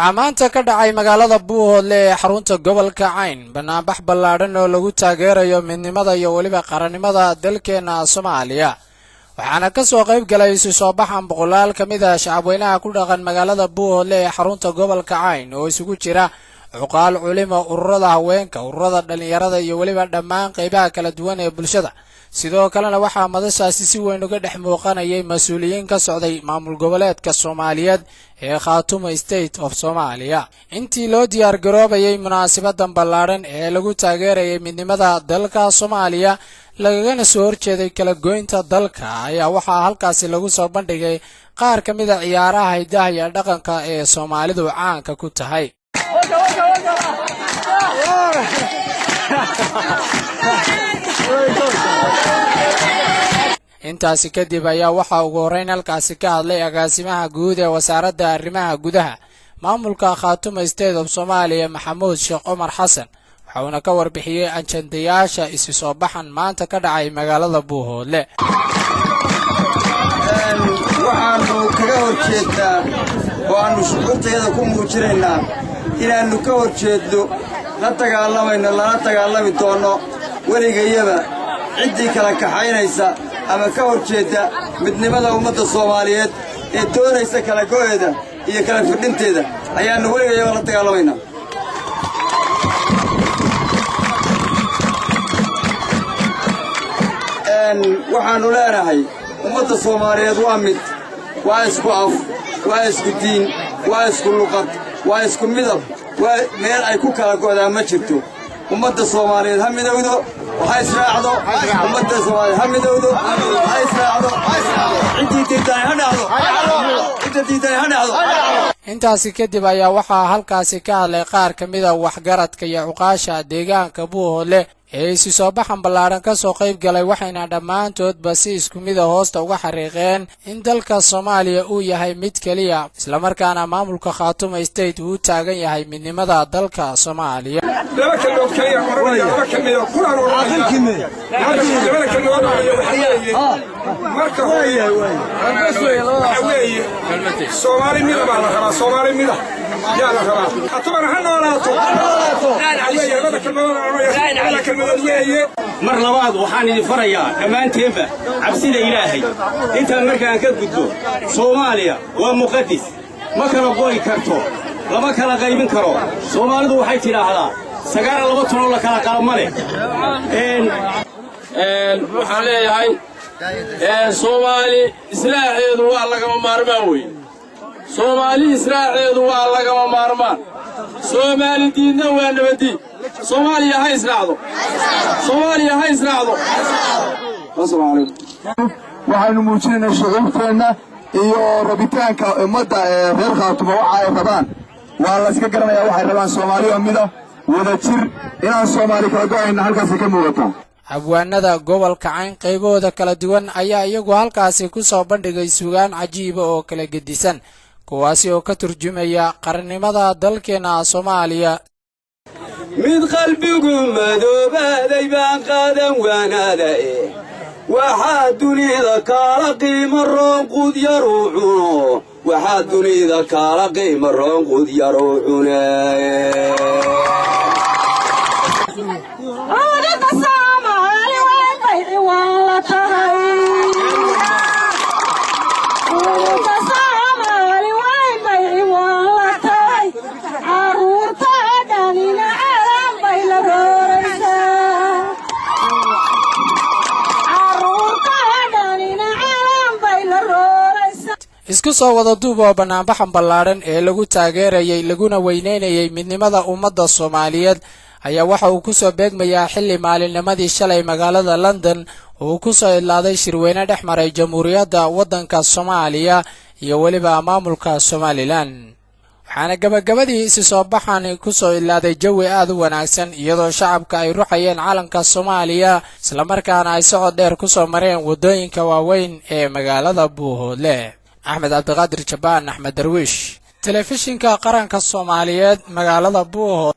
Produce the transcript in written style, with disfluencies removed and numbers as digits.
waxaa maanta ka dhacay magaalada Buuhoodle ee xarunta gobolka Cayn banaanbax ballaaran oo lagu taageerayo midnimada iyo waliba qarannimada dalkeena Soomaaliya waxaana ka soo qayb galay soo baxan boqolaal kamid ah shacabweynaha ku dhaqan magaalada Buuhoodle ee xarunta gobolka Cayn oo isugu jira cuqaal culimo ururada haweenka ururada dhalinyarada iyo waliba dhammaan qaybaha kala duwan ee bulshada sidoo kalena waxaa madashaasi si weyn uga dhex muuqanayay mas'uuliyiin ka socday maamul goboleedka Soomaaliyeed ee Khaatumo State of Somalia intii loo diyaar garoobayay munaasabadan ballaaran ee lagu taageerayay midnimada dalka Soomaaliya lagana soo horjeeday kala goynta dalka ayaa waxaa halkaasi lagu soo bandhigay qaar ka mid ah ciyaaraha hidaha iyo dhaqanka ee Soomaalidu caanka ku tahay intaasi kadib ayaa waxaa ugu horeyn halkaasi ka hadlay agaasimaha guud ee wasaaradda arrimaha gudaha maamulka Khaatumo State of Somalia Maxamuud Sheekh Omar Xasan waxaana ka warbixiyay ajandayaasha isu soo baxan maanta ka dhacay magaalada Buuhoodle waxaanu kaga horjeednaa oo aanu shucuurteeda ku muujinaynaa inaanu ka horjeedno la dagaalamayno lana dagaalami doono weligayaba ciddii kala kaxaynaysa ama ka horjeedda midnimada ummadda Soomaaliyeed ee doonaysa kala go'eeda iyo kala firdhinteeda ayaanu weligayaba la dagaalamaynaa waxaanu leenahay ummadda Soomaaliyeed waa mid waa isku af waa isku diin waa isku luqad waa isku midab waa meel ay ku kala go'daan ma jirto ummadda Soomaaliyeed ha midowdo waxa israacdo ummadda Soomaaliyeed ha midowdo waxa israacdo intii diidan ha dhacdo intaasi kadib ayaa waxaa halkaasi ka hadlay qaar ka mid ah waxgaradka iyo cuqaasha deegaanka Buuhoodle ee isu soo baxan ballaaran ka soo qayb galay waxayna dhammaantoodba si isku mid ah hoosta uga xariiqeen in dalka Soomaaliya uu yahay mid kaliya isla markaana maamulka Khaatumo State uu taagan yahay midnimada dalka Soomaaliya mar labaad waxaan idin farayaa dhammaanteenba cabsida Ilaahay intaan markaan ka gudbo Soomaaliya waa muqaddis ma kala go'i karto lama kala qaybin karo Soomaalidu waxay tiraahdaa sagaal laba tano la kala qalma leh waxaan leeyahay Soomaali islaaxeedu waa lagama maarmaan weey Soomaali islaaxeedu waa lagama maarmaan Soomaali diinna waa nabadi Soomaaliya ha israacdo Soomaaliya ha israacdo waxaanu muujinaynaa shucuurteena iyo rabitaanka ummadda reer Khaatumo waxa ay rabaan waa la iska garanayaa waxay rabaan Soomaaliya mid ah wada jir inaan Soomaali kala go'ayna halkaas ka muuqato abwaanada gobolka Cayn qaybooda kala duwan ayaa iyagu halkaasi ku soo bandhigay suugaan cajiib oo kala gedisan kuwaasi oo ka turjumaya qarannimada dalkeena Soomaaliya mid qalbigu madoobaday baan qaadan waanaaday waxaa dunida kala qiimo roon qud yar u cuno waxaa dunida kala qiimo roon qud yar u isku soo wada duub oo banaanbaxan ballaaran ee lagu taageerayay laguna weyneynayay midnimada ummadda Soomaaliyeed ayaa waxa uu ku soo beegmayaa xilli maalinnimadii shalay magaalada London uu ku soo idlaaday shirweyne dhex maray jamhuuriyadda waddanka Soomaaliya iyo waliba maamulka Somaliland waxaana gabagabadii isu soo baxan ku soo idlaaday jawi aad u wanaagsan iyadoo shacabka ay ruxayeen calanka Soomaaliya isla markaana ay socod dheer ku soo mareen wadooyinka waaweyn ee magaalada Buuhoodle أحمد عبد القادر جبان أحمد درويش تلفزيون كقرن كالصوماليات مقالة بوه